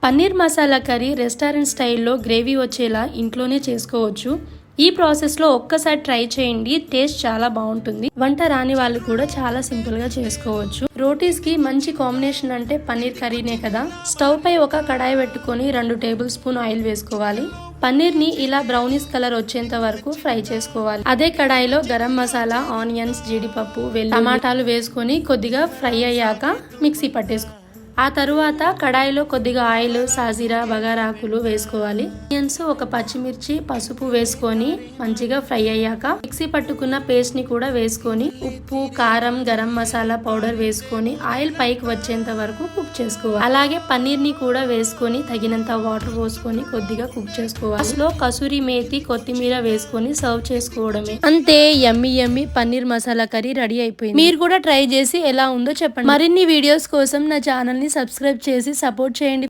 Paneer masala curry restaurant స్టైల్లో gravy వచ్చేలా ఇంట్లోనే చేసుకోవచ్చు. ఈ ప్రాసెస్లో ఒక్కసారి ట్రై చేయండి, టేస్ట్ చాలా బాగుంటుంది. వంట రాని వాళ్ళు కూడా చాలా సింపుల్గా చేసుకోవచ్చు. రోటీస్కి మంచి కాంబినేషన్ అంటే పన్నీర్ కర్రీనే కదా. స్టవ్ పై ఒక కడాయి పెట్టుకొని 2 టేబుల్ స్పూన్ ఆయిల్ వేసుకోవాలి. పన్నీర్ని ఇలా బ్రౌనిష్ కలర్ వచ్చేంత వరకు ఫ్రై చేసుకోవాలి. అదే కడాయిలో గరం మసాలా, ఆనియన్స్, జీడిపప్పు, టమాటాలు వేసుకొని కొద్దిగా ఫ్రై అయ్యాక మిక్సీ పట్టేసుకోవాలి. ఆ తరువాత కడాయిలో కొద్దిగా ఆయిల్, సాజీరా, బగారాకులు వేసుకోవాలి. ఆనియన్స్, ఒక పచ్చిమిర్చి, పసుపు వేసుకొని మంచిగా ఫ్రై అయ్యాక మిక్సీ పట్టుకున్న పేస్ట్ ని కూడా వేసుకొని ఉప్పు, కారం, గరం మసాలా పౌడర్ వేసుకొని ఆయిల్ పైకి వచ్చేంత వరకు కుక్ చేసుకోవాలి. అలాగే పన్నీర్ ని కూడా వేసుకొని తగినంత వాటర్ పోసుకొని కొద్దిగా కుక్ చేసుకోవాలి. అసలు కసూరి మేతి, కొత్తిమీర వేసుకొని సర్వ్ చేసుకోవడమే. అంతే, యమ్మీ యమ్మీ పన్నీర్ మసాలా కర్రీ రెడీ అయిపోయింది. మీరు కూడా ట్రై చేసి ఎలా ఉందో చెప్పండి. మరిన్ని వీడియోస్ కోసం నా ఛానల్ ని సబ్స్క్రైబ్ చేసి సపోర్ట్ చేయండి.